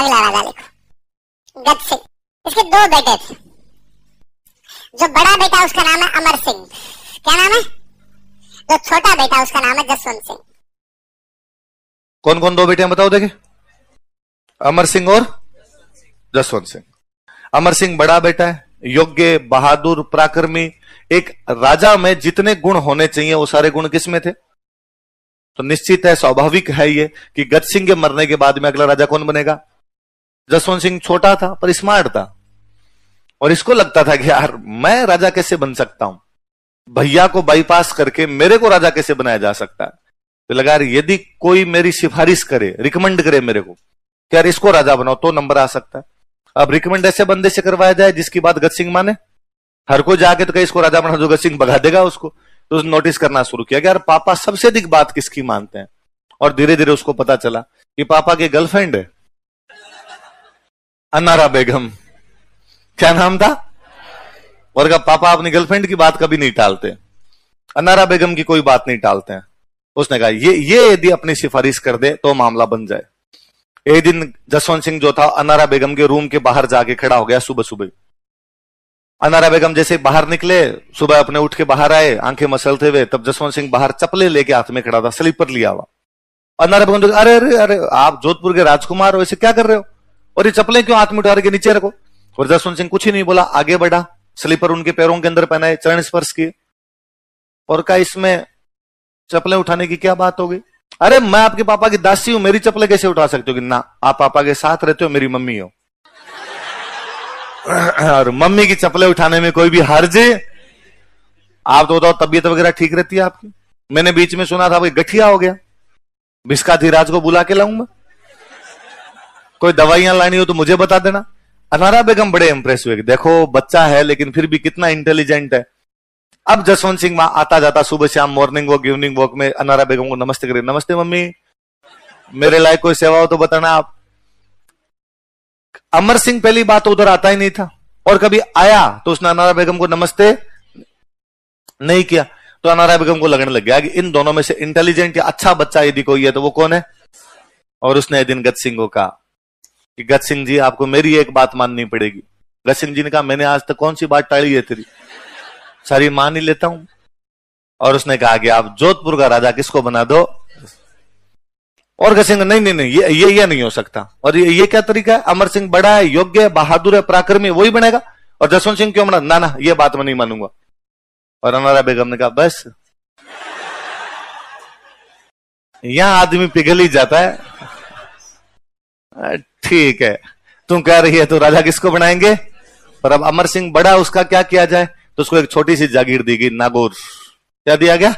अगला राजा लिखो, गज सिंह। इसके दो बेटे थे। जो बड़ा बेटा उसका नाम है अमर सिंह। क्या नाम है? जो छोटा बेटा उसका नाम है जसवंत सिंह। कौन कौन दो बेटे हैं बताओ देखे? अमर सिंह और जसवंत सिंह। अमर सिंह बड़ा बेटा है, योग्य, बहादुर, पराक्रमी। एक राजा में जितने गुण होने चाहिए वो सारे गुण किसमें थे? तो निश्चित है, स्वाभाविक है ये कि गज सिंह के मरने के बाद में अगला राजा कौन बनेगा? जसवंत सिंह छोटा था पर स्मार्ट था, और इसको लगता था कि यार मैं राजा कैसे बन सकता हूं, भैया को बाईपास करके मेरे को राजा कैसे बनाया जा सकता है। तो लगा यार यदि कोई मेरी सिफारिश करे, रिकमेंड करे मेरे को कि यार इसको राजा बनाओ तो नंबर आ सकता है। अब रिकमेंड ऐसे बंदे से करवाया जाए जिसकी बात गज सिंह माने। हर कोई जाके तो कहीं इसको राजा बना दो, गज सिंह भगा देगा उसको। तो उसने नोटिस करना शुरू किया कि यार पापा सबसे अधिक बात किसकी मानते हैं, और धीरे धीरे उसको पता चला कि पापा की गर्लफ्रेंड है अनारा बेगम। क्या नाम था? और कहा पापा अपनी गर्लफ्रेंड की बात कभी नहीं टालते, अनारा बेगम की कोई बात नहीं टालते हैं। उसने कहा ये यदि अपनी सिफारिश कर दे तो मामला बन जाए। एक दिन जसवंत सिंह जो था अनारा बेगम के रूम के बाहर जाके खड़ा हो गया सुबह सुबह। अनारा बेगम जैसे बाहर निकले, सुबह अपने उठ के बाहर आए आंखें मसलते हुए, तब जसवंत सिंह बाहर चप्पले लेके हाथ में खड़ा था, स्लीपर लिया हुआ। अनारा बेगम तो अरे अरे अरे आप जोधपुर के राजकुमार हो, ऐसे क्या कर रहे हो, और ये चप्पलें क्यों हाथ में उठा के नीचे रखो। और जसवंत सिंह कुछ ही नहीं बोला, आगे बढ़ा, स्लीपर उनके पैरों के अंदर पहनाए, चरण स्पर्श किए, और कहा इसमें चप्पलें उठाने की क्या बात हो गई? अरे मैं आपके पापा की दासी हूं, मेरी चप्पलें कैसे उठा सकते हो? कि ना, आप पापा के साथ रहते हो, मेरी मम्मी हो, और मम्मी की चप्पलें उठाने में कोई भी हर्ज? आप तो बताओ तबीयत वगैरह ठीक रहती है आपकी? मैंने बीच में सुना था कोई गठिया हो गया, भिस्काधीराज को बुला के लाऊंगा, कोई दवाइयां लानी हो तो मुझे बता देना। अनारा बेगम बड़े इंप्रेस हुए, देखो बच्चा है लेकिन फिर भी कितना इंटेलिजेंट है। अब जसवंत सिंह आता जाता सुबह शाम मॉर्निंग वॉक इवनिंग वॉक में अनारा बेगम को नमस्ते करे, नमस्ते मम्मी, मेरे लायक कोई सेवा हो तो बताना आप। अमर सिंह पहली बात उधर आता ही नहीं था, और कभी आया तो उसने अनारा बेगम को नमस्ते नहीं किया। तो अनारा बेगम को लगने लग गया कि इन दोनों में से इंटेलिजेंट या अच्छा बच्चा यदि कोई है तो वो कौन है। और उसने एक दिन गज सिंह को कहा कि गज सिंह जी आपको मेरी एक बात माननी पड़ेगी। गज सिंह जी ने कहा मैंने आज तक कौन सी बात टाली है तेरी, सारी मान ही लेता हूं। और उसने कहा कि आप जोधपुर का राजा किसको बना दो। और गज सिंह नहीं नहीं नहीं ये नहीं हो सकता, और ये क्या तरीका है, अमर सिंह बड़ा है, योग्य है, बहादुर है, पराक्रमी, वही बनेगा, और जसवंत सिंह क्यों बना? ना ना ये बात मैं नहीं मानूंगा। और अनारा बेगम ने कहा बस यहां आदमी पिघल ही जाता है। ठीक है तुम कह रही है तो राजा किसको बनाएंगे, पर अब अमर सिंह बड़ा, उसका क्या किया जाए? तो उसको एक छोटी सी जागीर दी गई, नागौर। क्या दिया गया?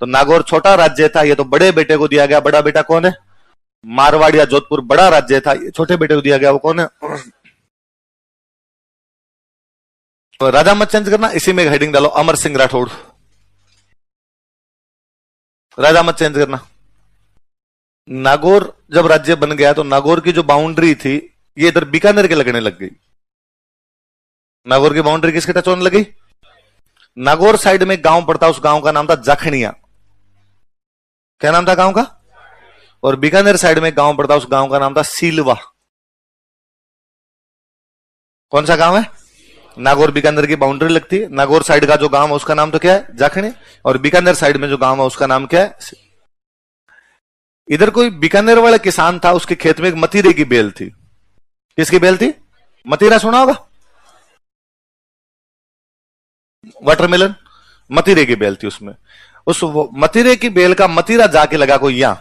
तो नागौर छोटा राज्य था, ये तो बड़े बेटे को दिया गया। बड़ा बेटा कौन है? मारवाड़ या जोधपुर बड़ा राज्य था, ये छोटे बेटे को दिया गया, वो कौन है? तो राजा मत चेंज करना, इसी में हेडिंग डालो अमर सिंह राठौड़, राजा मत चेंज करना। नागौर जब राज्य बन गया तो नागौर की जो बाउंड्री थी ये इधर बीकानेर के लगने लग गई। नागौर की बाउंड्री किसके टच होने लगी? नागौर साइड में गांव पड़ता, उस गांव का नाम था जाखनिया। क्या नाम था गांव का? और बीकानेर साइड में गांव पड़ता, उस गांव का नाम था सीलवा। कौन सा गांव है? नागौर बीकानेर की बाउंड्री लगती है, नागौर साइड का जो गांव है उसका नाम तो क्या है? जाखनी। और बीकानेर साइड में जो गांव है उसका नाम क्या है? इधर कोई बीकानेर वाला किसान था, उसके खेत में एक मतीरे की बेल थी। किसकी बेल थी? मतीरा सुना होगा, वाटरमेलन, मतीरे की बेल थी उसमें। उस मतीरे की बेल का मतीरा जाके लगा कोई यहां,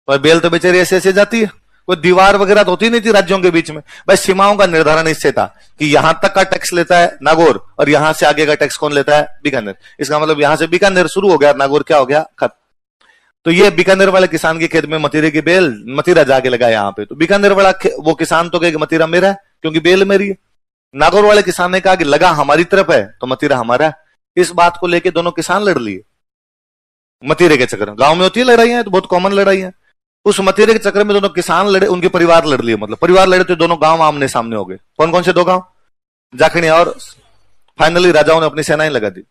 और बेल तो बेचारी ऐसे ऐसे जाती है, कोई दीवार वगैरह तो होती नहीं थी राज्यों के बीच में। भाई सीमाओं का निर्धारण इससे था कि यहां तक का टैक्स लेता है नागौर, और यहां से आगे का टैक्स कौन लेता है? बीकानेर। इसका मतलब यहां से बीकानेर शुरू हो गया, नागौर क्या हो गया? खत्म। तो ये बीकानेर वाले किसान के खेत में मतीरे की बेल, मतीरा जाके लगा यहां पे। तो बीकानेर वाला वो किसान तो कहेगा मतीरा मेरा है क्योंकि बेल मेरी है। नागौर वाले किसान ने कहा कि लगा हमारी तरफ है तो मतीरा हमारा है। इस बात को लेके दोनों किसान लड़ लिए मतीरे के चक्कर में। गांव में होती है लड़ाइयां, तो बहुत कॉमन लड़ाई है। उस मतीरे के चक्कर में दोनों किसान लड़े, उनके परिवार लड़ लिए, मतलब परिवार लड़े तो दोनों गांव आमने सामने हो गए। कौन कौन से दो गांव? जाखनी। और फाइनली राजाओं ने अपनी सेनाएं लगा दी।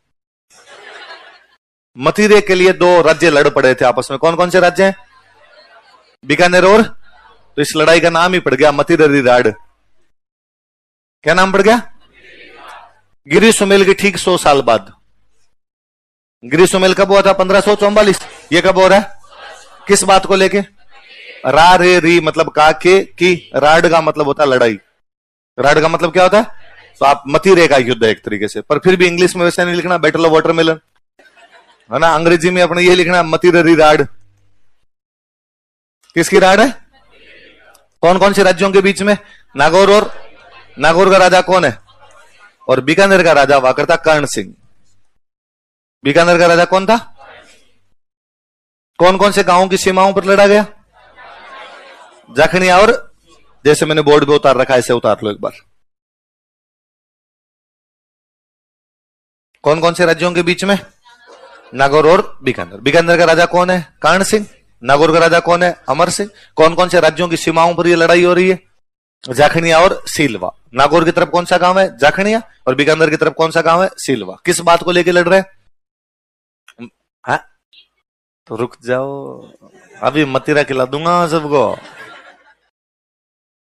मतीरे के लिए दो राज्य लड़ पड़े थे आपस में। कौन कौन से राज्य हैं? बीकानेर और तो इस लड़ाई का नाम ही पड़ गया मतिररी राड। क्या नाम पड़ गया? गिरी सुमेल के ठीक 100 साल बाद। गिरी सुमेल कब हुआ था? 1544। ये कब हो रहा है? किस बात को लेके? रा रे री मतलब का के की, राड का मतलब होता है लड़ाई। राड का मतलब क्या होता है? तो आप मतिरे का युद्ध है एक तरीके से, पर फिर भी इंग्लिश में वैसे नहीं लिखना बैटल ऑफ वाटरमेलन, है ना। अंग्रेजी में अपने ये लिखना मतिररी राड। किसकी राड है? कौन कौन से राज्यों के बीच में? नागौर। और नागौर का राजा कौन है? और बीकानेर का राजा हुआ करता कर्ण सिंह। बीकानेर का राजा कौन था? कौन कौन से गांवों की सीमाओं पर लड़ा गया? जाखनिया और, जैसे मैंने बोर्ड पे उतार रखा है ऐसे उतार लो एक बार। कौन कौन से राज्यों के बीच में? नागौर और बीकानेर। बीकानेर का राजा कौन है? कर्ण सिंह। नागौर का राजा कौन है? अमर सिंह। कौन कौन से राज्यों की सीमाओं पर यह लड़ाई हो रही है? जाखनिया और सीलवा। नागौर की तरफ कौन सा गांव है? जाखनिया। और बीकानेर की तरफ कौन सा गांव है? सीलवा। किस बात को लेकर लड़ रहे हैं? हाँ? तो रुक जाओ, अभी मतिरा खिला दूंगा सबको।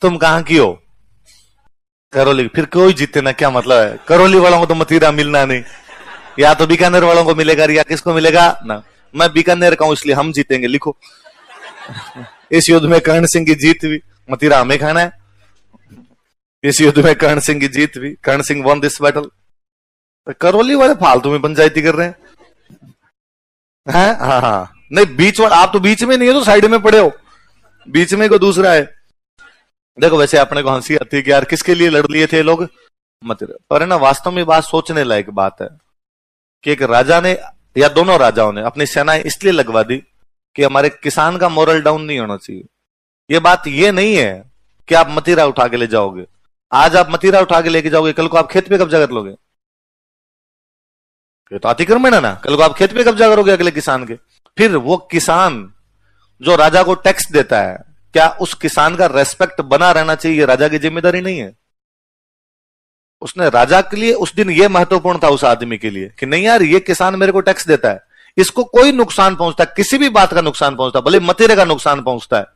तुम कहां की हो? करौली। फिर कोई जीते ना, क्या मतलब है? करौली वालों को तो मतिरा मिलना नहीं, या तो बीकानेर वालों को मिलेगा या किसको मिलेगा ना। मैं बीकानेर का हूं इसलिए हम जीतेंगे, लिखो। इस युद्ध में कर्ण सिंह की जीत हुई, मतिरा हमें खाना है। इस युद्ध में कर्ण सिंह की जीत हुई, कर्ण सिंह वन दिस बैटल। तो करौली वाले फालतू में पंचायती कर रहे हैं। हाँ हाँ, नहीं बीच वाला, आप तो बीच में नहीं है तो साइड में पड़े हो, बीच में को दूसरा है। देखो वैसे अपने को हंसी आती है कि यार किसके लिए लड़ लिए थे लोग? मतिरा। पर है ना, वास्तव में बात सोचने लायक बात है कि एक राजा ने या दोनों राजाओं ने अपनी सेनाएं इसलिए लगवा दी कि हमारे किसान का मोरल डाउन नहीं होना चाहिए। ये बात ये नहीं है कि आप मतिरा उठा के ले जाओगे, आज आप मतिरा उठा के लेके जाओगे, कल को आप खेत पे कब्जा कर लोगे, ये तो अतिक्रमण है ना। कल को आप खेत पे कब्जा करोगे अगले किसान के। फिर वो किसान जो राजा को टैक्स देता है, क्या उस किसान का रेस्पेक्ट बना रहना चाहिए? ये राजा की जिम्मेदारी नहीं है। उसने राजा के लिए उस दिन ये महत्वपूर्ण था उस आदमी के लिए कि नहीं यार, ये किसान मेरे को टैक्स देता है, इसको कोई नुकसान पहुंचता है, किसी भी बात का नुकसान पहुंचता है, भले मतिरे का नुकसान पहुंचता है,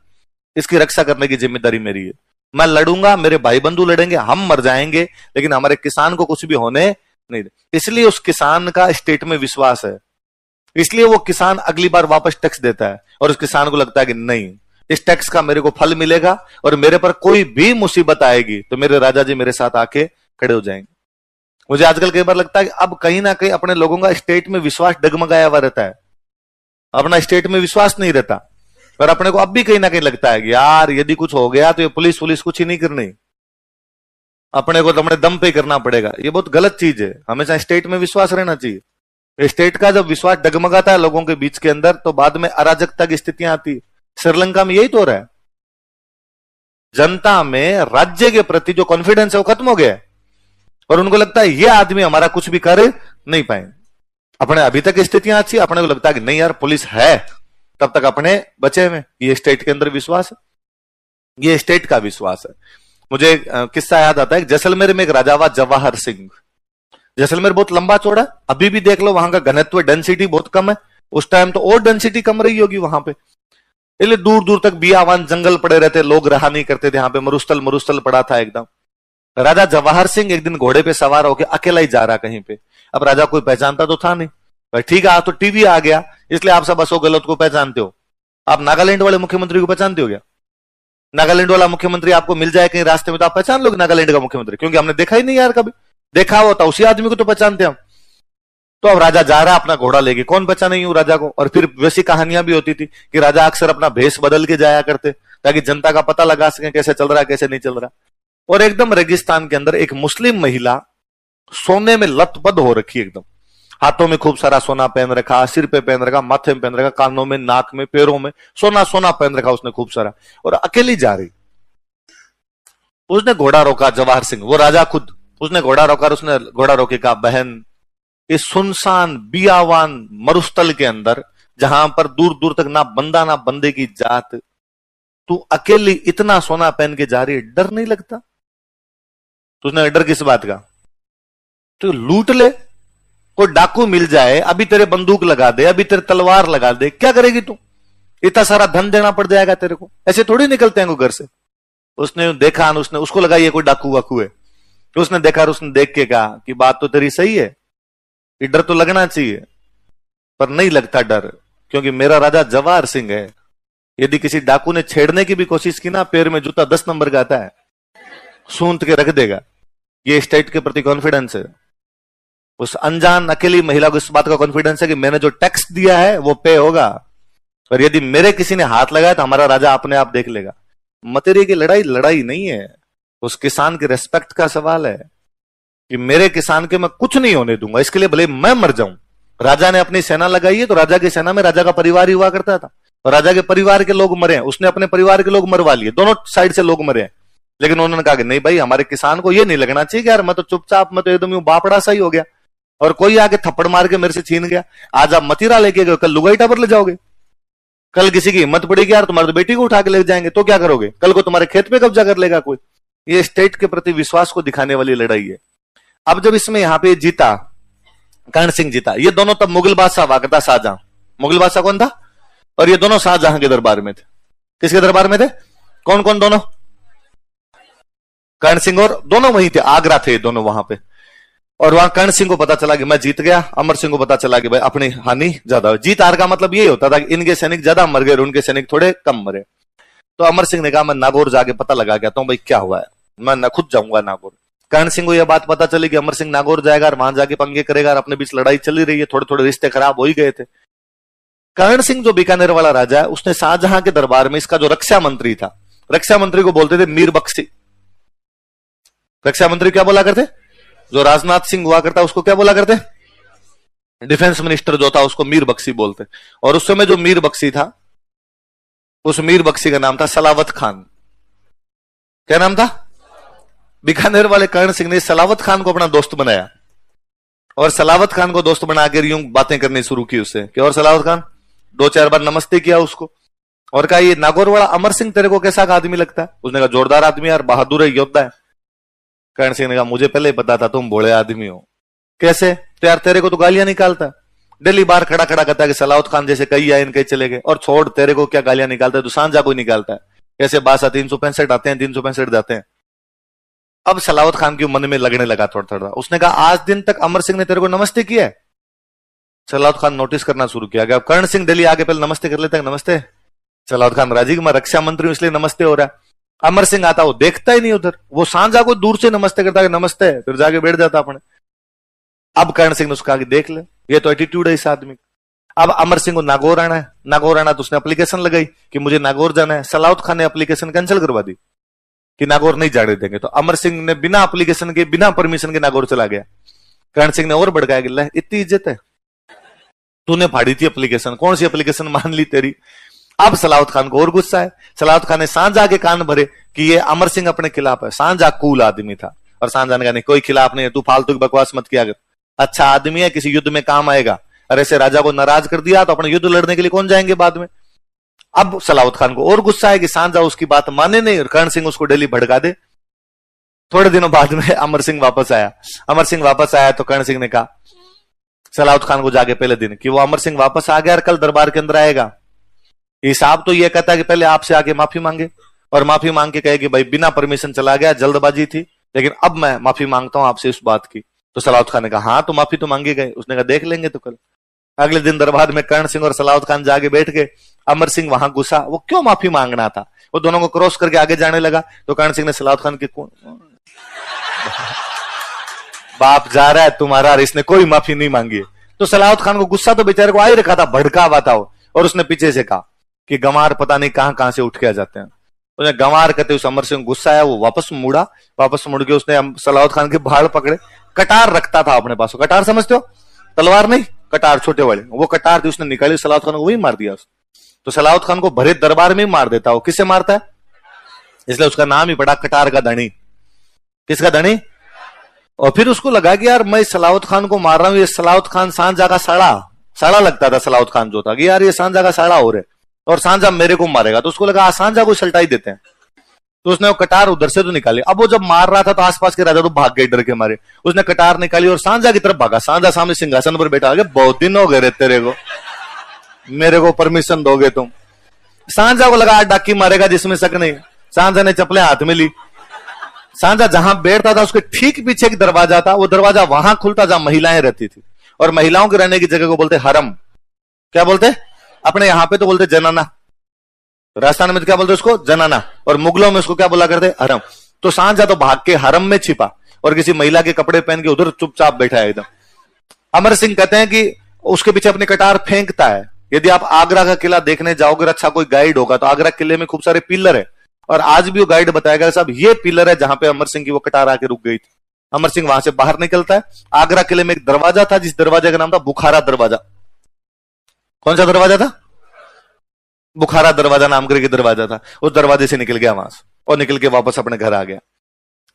इसकी रक्षा करने की जिम्मेदारी मेरी है। मैं लड़ूंगा, मेरे भाई बंधु लड़ेंगे, हम मर जाएंगे, लेकिन हमारे किसान को कुछ भी होने नहीं दे। इसलिए उस किसान का स्टेट में विश्वास है, इसलिए वो किसान अगली बार वापस टैक्स देता है, और उस किसान को लगता है कि नहीं, इस टैक्स का मेरे को फल मिलेगा, और मेरे पर कोई भी मुसीबत आएगी तो मेरे राजा जी मेरे साथ आके खड़े हो जाएंगे। मुझे आजकल कई बार लगता है कि अब कहीं ना कहीं अपने लोगों का स्टेट में विश्वास डगमगाया हुआ रहता है, अपना स्टेट में विश्वास नहीं रहता। और अपने को अब भी कहीं ना कहीं लगता है कि यार यदि कुछ हो गया तो ये पुलिस कुछ ही नहीं करनी, अपने को तो अपने दम पे करना पड़ेगा। ये बहुत गलत चीज है, हमेशा स्टेट में विश्वास रहना चाहिए। स्टेट का जब विश्वास डगमगाता है लोगों के बीच के अंदर, तो बाद में अराजकता की स्थितियां आती है। श्रीलंका में यही तो हो रहा है, जनता में राज्य के प्रति जो कॉन्फिडेंस है वो खत्म हो गया है, और उनको लगता है ये आदमी हमारा कुछ भी कर नहीं पाएंगे। अपने अभी तक स्थितियां अच्छी, अपने को लगता है कि नहीं यार पुलिस है, तब तक अपने बचे में। ये स्टेट के अंदर विश्वास है, ये स्टेट का विश्वास है। मुझे किस्सा याद आता है, जैसलमेर में एक राजा हुआ जवाहर सिंह। जैसलमेर बहुत लंबा चौड़ा, अभी भी देख लो वहां का घनत्व डेंसिटी बहुत कम है, उस टाइम तो और डेंसिटी कम रही होगी वहां पे, इसलिए दूर दूर तक बियावान जंगल पड़े रहते, लोग रहा नहीं करते थे, यहाँ पे मरुस्थल पड़ा था एकदम। राजा जवाहर सिंह एक दिन घोड़े पे सवार होकर अकेला ही जा रहा कहीं पे। अब राजा कोई पहचानता तो था नहीं, ठीक है तो टीवी आ गया, इसलिए आप सब अशोक गहलोत को पहचानते हो। आप नागालैंड वाले मुख्यमंत्री को पहचानते हो क्या? नागालैंड वाला मुख्यमंत्री आपको मिल जाए कहीं रास्ते में तो आप पहचान लोगे नागालैंड का मुख्यमंत्री, क्योंकि हमने देखा ही नहीं यार कभी, देखा होता उसी आदमी को तो पहचानते हम। तो अब राजा जा रहा अपना घोड़ा लेके, कौन पहचाने यूं राजा को। और फिर वैसी कहानियां भी होती थी कि राजा अक्सर अपना भेष बदल के जाया करते ताकि जनता का पता लगा सके कैसे चल रहा है कैसे नहीं चल रहा। और एकदम रेगिस्तान के अंदर एक मुस्लिम महिला सोने में लतपत हो रखी, एकदम हाथों में खूब सारा सोना पहन रखा, सिर पे पहन रखा, माथे में पहन रखा, कानों में, नाक में, पैरों में सोना सोना पहन रखा उसने खूब सारा, और अकेली जा रही। उसने घोड़ा रोका, जवाहर सिंह वो राजा खुद, उसने घोड़ा रोका, उसने घोड़ा रोके कहा, बहन इस सुनसान बियावान मरुस्थल के अंदर जहां पर दूर दूर तक ना बंदा ना बंदे की जात, तू अकेली इतना सोना पहन के जा रही है, डर नहीं लगता? तो उसने डर किस बात का? तो लूट ले, कोई डाकू मिल जाए, अभी तेरे बंदूक लगा दे, अभी तेरे तलवार लगा दे, क्या करेगी तू? इतना सारा धन देना पड़ जाएगा तेरे को, ऐसे थोड़ी निकलते हैं घर से। उसने देखा, उसने उसको लगा ये कोई डाकू वाकू है, तो उसने देखा और उसने देख के कहा कि बात तो तेरी सही है, ये डर तो लगना चाहिए, पर नहीं लगता डर, क्योंकि मेरा राजा जवाहर सिंह है। यदि किसी डाकू ने छेड़ने की भी कोशिश की ना, पैर में जूता 10 नंबर का आता है, सूंत के रख देगा। ये स्टेट के प्रति कॉन्फिडेंस है। उस अनजान अकेली महिला को इस बात का कॉन्फिडेंस है कि मैंने जो टैक्स दिया है वो पे होगा, और यदि मेरे किसी ने हाथ लगाया तो हमारा राजा अपने आप देख लेगा। मतेरिया की लड़ाई लड़ाई नहीं है, उस किसान के रेस्पेक्ट का सवाल है कि मेरे किसान के मैं कुछ नहीं होने दूंगा, इसके लिए भले मैं मर जाऊं। राजा ने अपनी सेना लगाई है, तो राजा की सेना में राजा का परिवार ही हुआ करता था, और राजा के परिवार के लोग मरे हैं, उसने अपने परिवार के लोग मरवा लिए, दोनों साइड से लोग मरे हैं। लेकिन उन्होंने कहा कि नहीं भाई, हमारे किसान को ये नहीं लगना चाहिए कि यार मैं तो चुपचाप, मैं तो एकदम यूं बापड़ा सा ही हो गया, और कोई आके थप्पड़ मार के मेरे से छीन गया। आज आप मतीरा लेके गए, कल लुगाईटा पर ले जाओगे, कल किसी की हिम्मत पड़ेगी यार तुम्हारी बेटी को उठा के ले जाएंगे तो क्या करोगे, कल को तुम्हारे खेत पे कब्जा कर लेगा कोई। ये स्टेट के प्रति विश्वास को दिखाने वाली लड़ाई है। अब जब इसमें यहां पे जीता, कर्ण सिंह जीता, ये दोनों तब मुगल बादशाह हुआ करता, शाहजहां। मुगल बादशाह कौन था? और ये दोनों शाहजहां के दरबार में थे। किसके दरबार में थे? कौन कौन दोनों? कर्ण सिंह, और दोनों वहीं थे, आगरा थे दोनों वहां पे। और वहां कर्ण सिंह को पता चला कि मैं जीत गया, अमर सिंह को पता चला कि भाई अपनी हानि ज्यादा हुई। जीत हार का मतलब यही होता था कि इनके सैनिक ज्यादा मर गए, उनके सैनिक थोड़े कम मरे। तो अमर सिंह ने कहा मैं नागौर जाके पता लगा के आता हूं भाई क्या हुआ है, मैं खुद जाऊंगा नागौर। कर्ण सिंह को यह बात पता चली कि अमर सिंह नागौर जाएगा और वहां जाके पंगे करेगा, और अपने बीच लड़ाई चली रही है, थोड़े थोड़े रिश्ते खराब हो ही गए थे। कर्ण सिंह जो बीकानेर वाला राजा है, उसने शाहजहां के दरबार में इसका जो रक्षा मंत्री था, रक्षा मंत्री को बोलते थे मीर बख्शी। रक्षा मंत्री क्या बोला करते? जो राजनाथ सिंह हुआ करता उसको क्या बोला करते? डिफेंस मिनिस्टर जो था उसको मीर बख्शी बोलते। और उस समय जो मीर बख्शी था, उस मीर बख्शी का नाम था सलावत खान। क्या नाम था? बीकानेर वाले कर्ण सिंह ने सलावत खान को अपना दोस्त बनाया, और सलावत खान को दोस्त बनाकर यूं बातें करनी शुरू की उससे कि, और सलावत खान 2-4 बार नमस्ते किया उसको, और कहा ये नागौर वाला अमर सिंह तेरे को कैसा आदमी लगता है? उसने कहा जोरदार आदमी यार, बहादुर है, योद्धा है। कर्ण सिंह ने कहा मुझे पहले ही पता था तुम भोले आदमी हो। कैसे? तो यार तेरे को तो गालियां निकालता, दिल्ली बार खड़ा खड़ा करता है कि सलावत खान जैसे कई आए इनके चले गए, और छोड़ तेरे को क्या गालियां निकालता है, तो सांझा कोई निकालता है। कैसे बासा 365 आते हैं, 365 जाते हैं। अब सलावत खान के मन में लगने लगा थोड़ा थोड़ा। उसने कहा आज दिन तक अमर सिंह ने तेरे को नमस्ते किया है? सलावत खान नोटिस करना शुरू किया गया। कर्ण सिंह दिल्ली आगे पहले नमस्ते कर लेता है, नमस्ते। सलावत खान राजी कि मैं रक्षा मंत्री हूं इसलिए नमस्ते हो रहा है। अमर सिंह आता, वो देखता ही नहीं उधर, वो सांझा को दूर से नमस्ते करता है, नमस्ते, फिर जाके बैठ जाता अपने। अब कर्ण सिंह ने उसका आगे देख ले, ये तो एटीट्यूड है इस आदमी। अब अमर सिंह को नागौर आना है, नागौर आना तो उसने एप्लीकेशन लगाई कि मुझे नागौर जाना है। सलावत खान ने एप्लीकेशन कैंसिल करवा दी कि नागौर नहीं जाने देंगे। तो अमर सिंह ने बिना एप्लीकेशन के, बिना परमिशन के नागौर चला गया। कर्ण सिंह ने और भड़काया कि ले इतनी इज्जत है, तूने फाड़ी थी एप्लीकेशन, कौन सी एप्लीकेशन मान ली तेरी। अब सलावत खान को और गुस्सा है। सलावत खान ने सांझा के कान भरे कि ये अमर सिंह अपने खिलाफ है। सांझा कूल आदमी था, और सांझा ने कहा नहीं कोई खिलाफ नहीं है, तू फालतू की बकवास मत किया कर, अच्छा आदमी है, किसी युद्ध में काम आएगा। और ऐसे राजा को नाराज कर दिया तो अपने युद्ध लड़ने के लिए कौन जाएंगे बाद में। अब सलावत खान को और गुस्सा है कि सांझा उसकी बात माने नहीं, और कर्ण सिंह उसको डेली भड़का दे। थोड़े दिनों बाद में अमर सिंह वापस आया। अमर सिंह वापस आया तो कर्ण सिंह ने कहा सलावत खान को जाके पहले दिन कि वो अमर सिंह वापस आ गया और कल दरबार के अंदर आएगा। हिसाब तो ये कहता है कि पहले आपसे आके माफी मांगे, और माफी मांग के कहे कि भाई बिना परमिशन चला गया, जल्दबाजी थी, लेकिन अब मैं माफी मांगता हूं आपसे इस बात की। तो सलावत खान ने कहा हाँ तो माफी तो मांगे गए। उसने कहा देख लेंगे तो कल। अगले दिन दरबार में कर्ण सिंह और सलावत खान जाके बैठ गए। अमर सिंह वहां घुसा, वो क्यों माफी मांगना था, वो दोनों को क्रॉस करके आगे जाने लगा। तो कर्ण सिंह ने सलावत खान के बाप जा रहा है तुम्हारा, इसने कोई माफी नहीं मांगी। तो सलावत खान को गुस्सा तो बेचारे को आ ही रखा था, भड़का हुआ था, और उसने पीछे से कहा कि गंवार पता नहीं कहां कहां से उठ के आ जाते हैं। उसने गंवार कहते उस अमर सिंह गुस्सा आया, वो वापस मुड़ा, वापस मुड़ के उसने सलावत खान के बाल पकड़े। कटार रखता था अपने पास, कटार समझते हो, तलवार नहीं, कटार छोटे वाले, वो कटार थी, उसने निकाली, सलावत खान को वही मार दिया। तो सलावत खान को भरे दरबार में ही मार देता। वो किससे मारता है? इसलिए उसका नाम ही पड़ा कटार का धनी। किसका धनी? और फिर उसको लगा कि यार मैं सलावत खान को मार रहा हूं, ये सलावत खान सांझा का साड़ा लगता था। सलावत खान जो था कि यार ये सांझा का साड़ा हो रहा है, और सांझा मेरे को मारेगा। तो उसको लगा सांझा को सल्टाई देते हैं। तो उसने वो कटार उधर से तो निकाली। अब वो जब मार रहा था तो आसपास के राजा तो भाग गए डर के मारे। उसने कटार निकाली और सांझा की तरफ भागा। सांझा सामने सिंहासन पर बैठा, आगे बहुत दिन हो गए तेरे को, मेरे को परमिशन दोगे तुम। शाहजहां को लगा डाकी मारेगा जिसमें शक नहीं। शाहजहां ने चप्पलें हाथ में ली। शाहजहां जहां बैठता था उसके ठीक पीछे एक दरवाजा था, वो दरवाजा वहां खुलता जहां महिलाएं रहती थी, और महिलाओं के रहने की जगह को बोलते हरम। क्या बोलते? अपने यहां पे तो बोलते जनाना, राजस्थान में तो क्या बोलते उसको? जनाना, और मुगलों में उसको क्या बोला करते? हरम। तो शाहजहां तो भाग के हरम में छिपा और किसी महिला के कपड़े पहन के उधर चुपचाप बैठा है एकदम। अमर सिंह कहते हैं कि उसके पीछे अपनी कटार फेंकता है। यदि आप आगरा का किला देखने जाओगे, अच्छा कोई गाइड होगा, तो आगरा किले में खूब सारे पिलर है, और आज भी वो गाइड बताएगा साहब ये पिलर है जहां पे अमर सिंह की वो कटार आके रुक गई थी। अमर सिंह वहां से बाहर निकलता है। आगरा किले में एक दरवाजा था जिस दरवाजे का नाम था बुखारा दरवाजा। कौन सा दरवाजा था? बुखारा दरवाजा नाम करके दरवाजा था। उस दरवाजे से निकल गया वहां से और निकल के वापस अपने घर आ गया।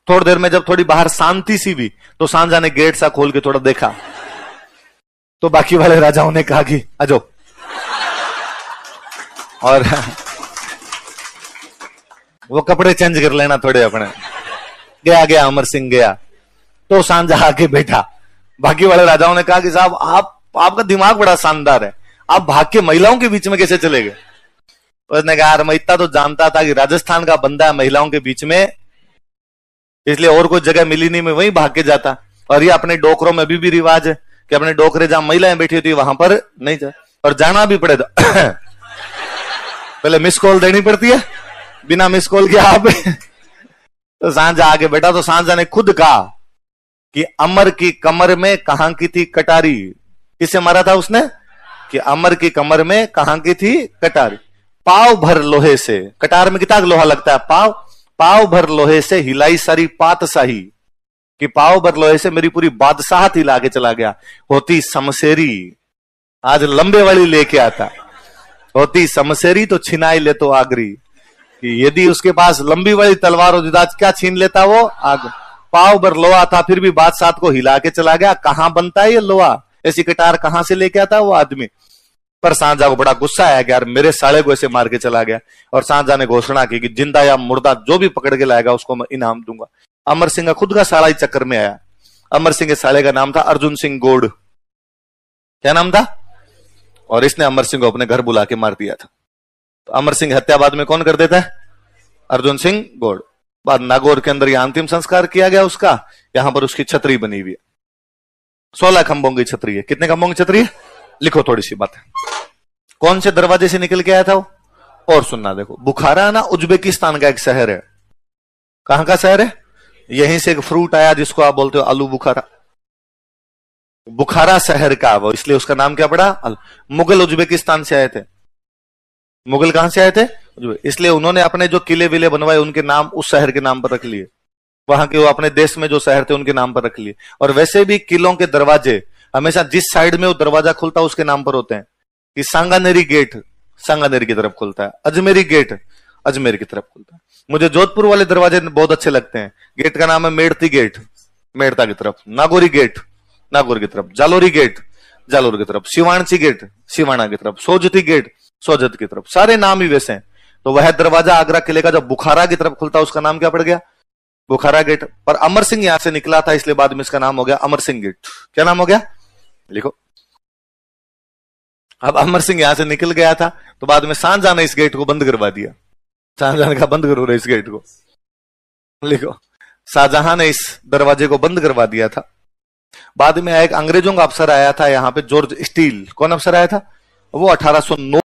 थोड़ी देर में जब थोड़ी बाहर शांति सी हुई तो शाहजहां ने गेट सा खोल के थोड़ा देखा, तो बाकी वाले राजाओं ने कहा कि आजो, और वो कपड़े चेंज कर लेना थोड़े अपने। गया गया अमर सिंह गया तो शाहजहां आके बैठा। बाकी वाले राजाओं ने कहा कि साहब आपका दिमाग बड़ा शानदार है, आप भाग के महिलाओं के बीच में कैसे चले गए? उसने कहा यार मैं इतना तो जानता था कि राजस्थान का बंदा है महिलाओं के बीच में, इसलिए और कोई जगह मिली नहीं, मैं वहीं भाग के जाता। और ये अपने डोकरों में अभी भी रिवाज है कि अपने डोकरे जहां महिलाएं बैठी होती वहां पर नहीं जा, और जाना भी पड़े तो पहले मिस कॉल देनी पड़ती है, बिना मिस कॉल के आप तो शाहजहां आगे बैठा तो शाहजहां ने खुद कहा कि अमर की कमर में कहां की थी कटारी। किससे मारा था उसने? कि अमर की कमर में कहां की थी कटारी। पाव भर लोहे से, कटार में कितना लोहा लगता है? पाव भर लोहे से हिलाई सारी पातशाही, कि पाव भर लोहे से मेरी पूरी बादशाहत हिला के चला गया। होती समसेरी, आज लंबे वाली लेके आता, होती समसेरी तो छिनाई ले तो आगरी, कि यदि उसके पास लंबी वाली तलवार होती आज क्या छीन लेता वो? आग। पाव भर लोहा था फिर भी बादशाह को हिला के चला गया। कहां बनता है ये लोहा? ऐसी कटार कहां से लेके आता वो आदमी? पर शाहजहां को बड़ा गुस्सा आया कि यार मेरे साले को ऐसे मार के चला गया, और शाहजहां ने घोषणा की कि जिंदा या मुर्दा जो भी पकड़ के लाएगा उसको मैं इनाम दूंगा। अमर सिंह का खुद का साला ही चक्कर में आया। अमर सिंह के साले का नाम था अर्जुन सिंह गोड़। क्या नाम था? और इसने अमर सिंह को अपने घर बुला के मार दिया था। तो अमर सिंह हत्या बाद में कौन कर देता है? अर्जुन सिंह गोड़। बाद नागौर के अंदर यह अंतिम संस्कार किया गया उसका। यहां पर उसकी छतरी बनी हुई है, 16 खंभों की छतरी है। कितने खंभों की छतरी है? लिखो थोड़ी सी बात। कौन से दरवाजे से निकल के आया था वो? और सुनना देखो, बुखारा ना उज्बेकिस्तान का एक शहर है। कहां का शहर है? यहीं से एक फ्रूट आया जिसको आप बोलते हो आलू बुखारा। बुखारा शहर का वो, इसलिए उसका नाम क्या पड़ा? मुगल उज्बेकिस्तान से आए थे। मुगल कहां से आए थे? इसलिए उन्होंने अपने जो किले विले बनवाए उनके नाम उस शहर के नाम पर रख लिए। वहां के वो अपने देश में जो शहर थे उनके नाम पर रख लिए। और वैसे भी किलों के दरवाजे हमेशा जिस साइड में वो दरवाजा खुलता है उसके नाम पर होते हैं। कि सांगानेरी गेट सांगानेरी की तरफ खुलता है, अजमेरी गेट अजमेर की तरफ खुलता है। मुझे जोधपुर वाले दरवाजे बहुत अच्छे लगते हैं। गेट का नाम है मेड़ती गेट, मेड़ता की तरफ। नागौरी गेट, नागौर की तरफ। जालोरी गेट, जालोर की तरफ। सिवाणसी गेट, सिवाणा की तरफ। सोजती गेट, सोजत की तरफ। सारे नाम ही वैसे हैं। तो वह दरवाजा आगरा किले का जब बुखारा की तरफ खुलता उसका नाम क्या पड़ गया? बुखारा गेट। पर अमर सिंह यहां से निकला था इसलिए बाद में इसका नाम हो गया अमर सिंह गेट। क्या नाम हो गया? लिखो। अब अमर सिंह यहां से निकल गया था तो बाद में शाहजहां ने इस गेट को बंद करवा दिया। शाहजहां ने कहा बंद करो रे इस गेट को। लिखो, शाहजहां ने इस दरवाजे को बंद करवा दिया था। बाद में एक अंग्रेजों का अफसर आया था यहां पे, जॉर्ज स्टील। कौन अफसर आया था? वो 1809